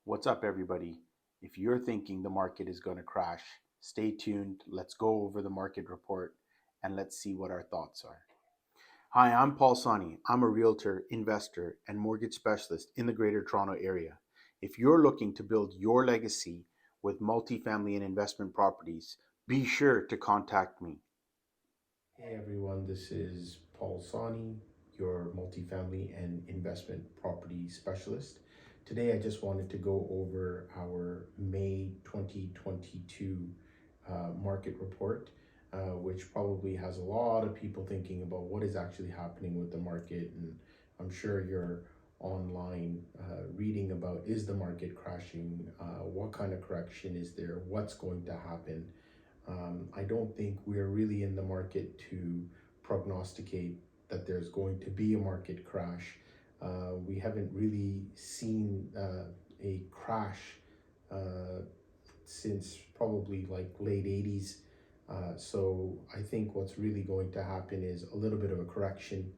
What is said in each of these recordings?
What's up, everybody? If you're thinking the market is going to crash, stay tuned. Let's go over the market report and let's see what our thoughts are. Hi, I'm Paul Sani. I'm a realtor, investor, and mortgage specialist in the Greater Toronto Area. If you're looking to build your legacy with multifamily and investment properties, be sure to contact me. Hey everyone, this is Paul Sani, your multifamily and investment property specialist. Today I just wanted to go over our May 2022 market report, which probably has a lot of people thinking about what is actually happening with the market. And I'm sure you're online reading about, is the market crashing? What kind of correction is there? What's going to happen? I don't think we're really in the market to prognosticate that there's going to be a market crash. We haven't really seen a crash uh, since probably like late 80s. So I think what's really going to happen is a little bit of a correction,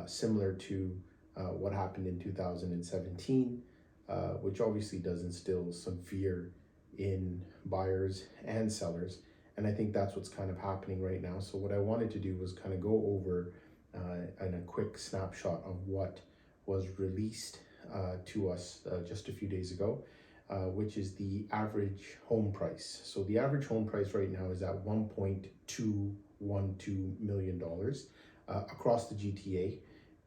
similar to what happened in 2017, which obviously does instill some fear in buyers and sellers. And I think that's what's kind of happening right now. So what I wanted to do was kind of go over in a quick snapshot of what was released to us just a few days ago, which is the average home price. So the average home price right now is at $1.212 million across the GTA,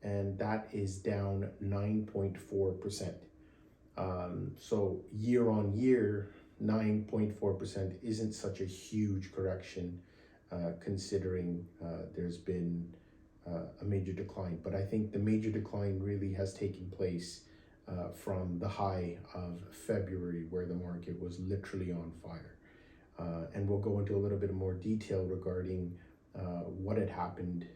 and that is down 9.4%. So year on year, 9.4% isn't such a huge correction, considering there's been a major decline. But I think the major decline really has taken place from the high of February, where the market was literally on fire. And we'll go into a little bit more detail regarding what had happened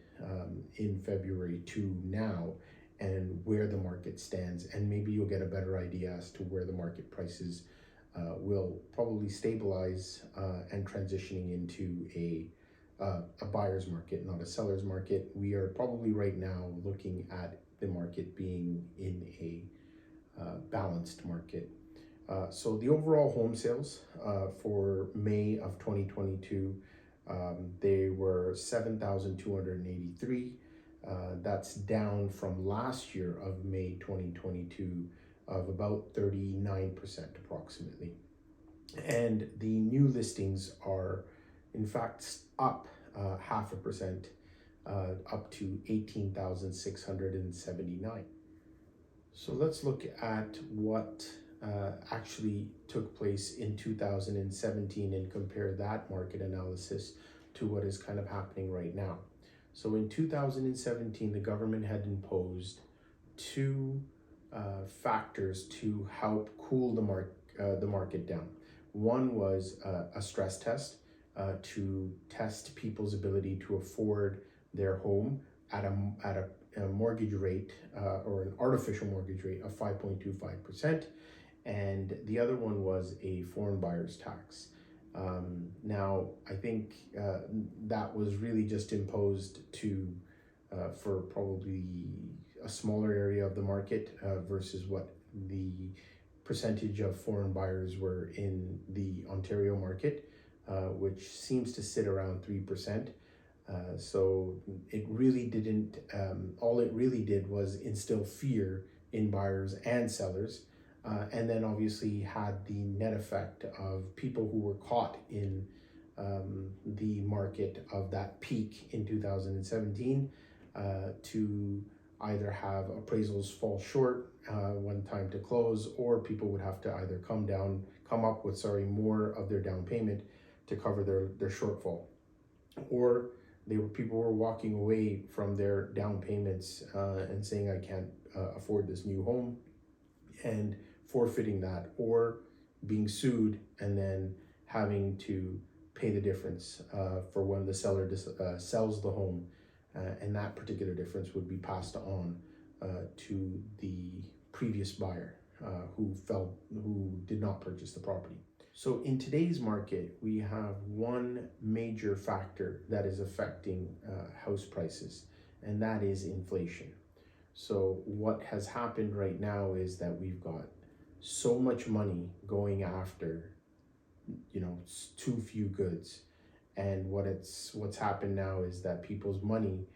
in February to now and where the market stands. And maybe you'll get a better idea as to where the market prices will probably stabilize and transitioning into a buyer's market, not a seller's market. We are probably right now looking at the market being in a balanced market. So the overall home sales for May of 2022, they were 7,283. That's down from last year of May 2022 of about 39% approximately. And the new listings are in fact up 0.5%, up to 18,679. So let's look at what actually took place in 2017 and compare that market analysis to what is kind of happening right now. So in 2017, the government had imposed two factors to help cool the market down. One was a stress test to test people's ability to afford their home at a mortgage rate or an artificial mortgage rate of 5.25%. And the other one was a foreign buyer's tax. Now, I think that was really just imposed to for probably a smaller area of the market versus what the percentage of foreign buyers were in the Ontario market, which seems to sit around 3%. So it really didn't, all it really did was instill fear in buyers and sellers. And then obviously had the net effect of people who were caught in the market of that peak in 2017 to either have appraisals fall short when time to close, or people would have to either come up with, more of their down payment to cover their shortfall, or people were walking away from their down payments and saying, I can't afford this new home, and forfeiting that, or being sued and then having to pay the difference for when the seller sells the home, and that particular difference would be passed on to the previous buyer who did not purchase the property. So in today's market, we have one major factor that is affecting house prices, and that is inflation. So what has happened right now is that we've got so much money going after, too few goods. And what's happened now is that people's money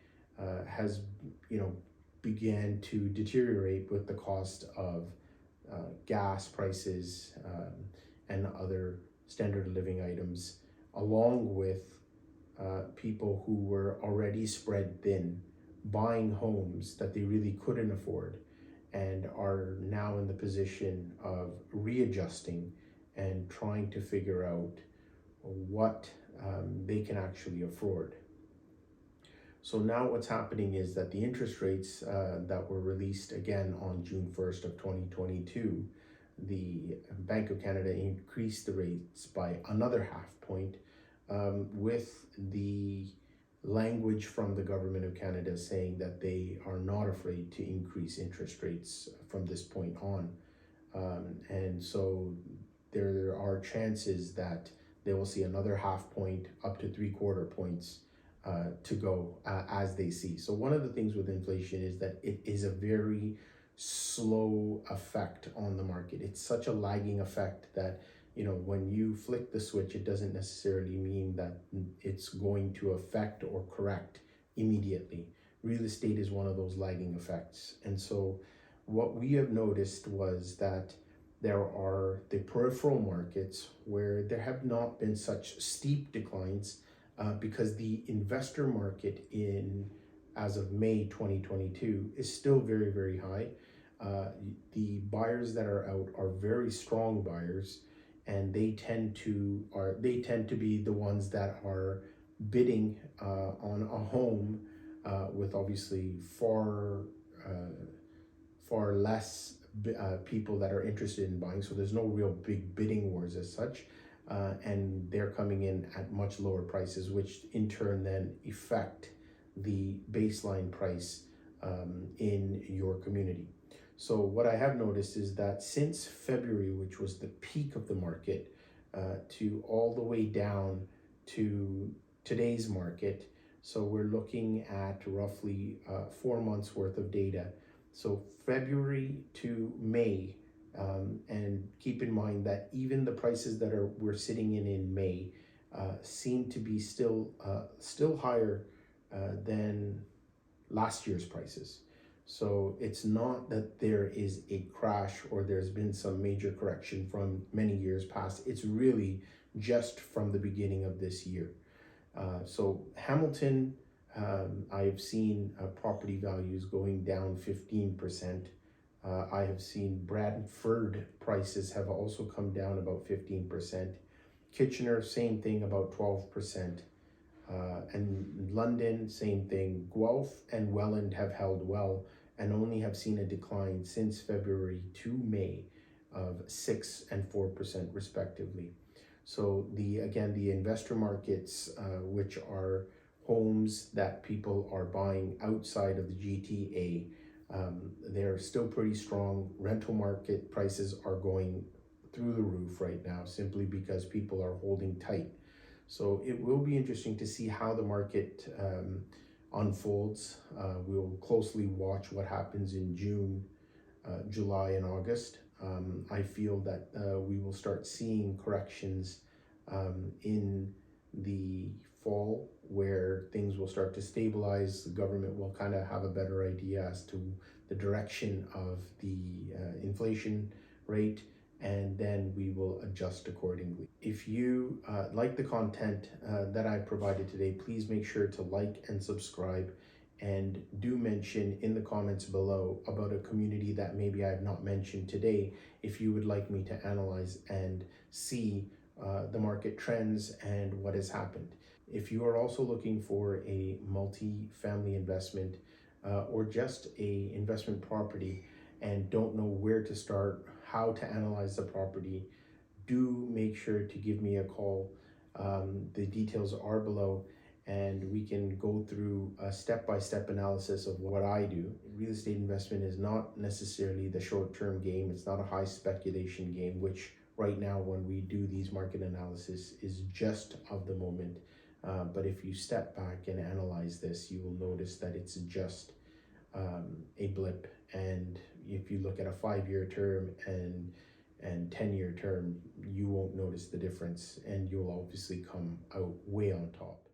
has, you know began to deteriorate with the cost of gas prices, and other standard of living items, along with people who were already spread thin, buying homes that they really couldn't afford, and are now in the position of readjusting and trying to figure out what they can actually afford. So now what's happening is that the interest rates that were released again on June 1st of 2022, the Bank of Canada increased the rates by another half point, with the language from the Government of Canada saying that they are not afraid to increase interest rates from this point on. And so there are chances that they will see another half point up to 3/4 points to go as they see. So one of the things with inflation is that it is a very slow effect on the market. It's such a lagging effect that, when you flick the switch, it doesn't necessarily mean that it's going to affect or correct immediately. Real estate is one of those lagging effects. And so what we have noticed was that there are the peripheral markets where there have not been such steep declines, because the investor market as of May 2022 is still very, very high. The buyers that are out are very strong buyers, and they tend to be the ones that are bidding on a home with obviously far less people that are interested in buying. So there's no real big bidding wars as such. And they're coming in at much lower prices, which in turn then affect the baseline price in your community. So what I have noticed is that since February, which was the peak of the market, to all the way down to today's market, so we're looking at roughly 4 months worth of data. So February to May, and keep in mind that even the prices that we're sitting in May seem to be still higher than last year's prices. So it's not that there is a crash or there's been some major correction from many years past. It's really just from the beginning of this year. So Hamilton, I've seen property values going down 15%. I have seen Bradford prices have also come down about 15%. Kitchener, same thing, about 12%. And London, same thing. Guelph and Welland have held well and only have seen a decline since February to May of 6 and 4% respectively. So the investor markets, which are homes that people are buying outside of the GTA, they're still pretty strong. Rental market prices are going through the roof right now simply because people are holding tight. So it will be interesting to see how the market unfolds. We'll closely watch what happens in June, July, and August. I feel that we will start seeing corrections in the fall, where things will start to stabilize. The government will kind of have a better idea as to the direction of the inflation rate, and then we will adjust accordingly. If you like the content that I provided today, please make sure to like and subscribe, and do mention in the comments below about a community that maybe I have not mentioned today, if you would like me to analyze and see the market trends and what has happened. If you are also looking for a multi-family investment, or just a investment property and don't know where to start, how to analyze the property, do make sure to give me a call. The details are below, and we can go through a step-by-step analysis of what I do. Real estate investment is not necessarily the short-term game. It's not a high speculation game, which right now when we do these market analysis is just of the moment. But if you step back and analyze this, you will notice that it's just a blip. And if you look at a 5-year term and and 10-year term, you won't notice the difference and you'll obviously come out way on top.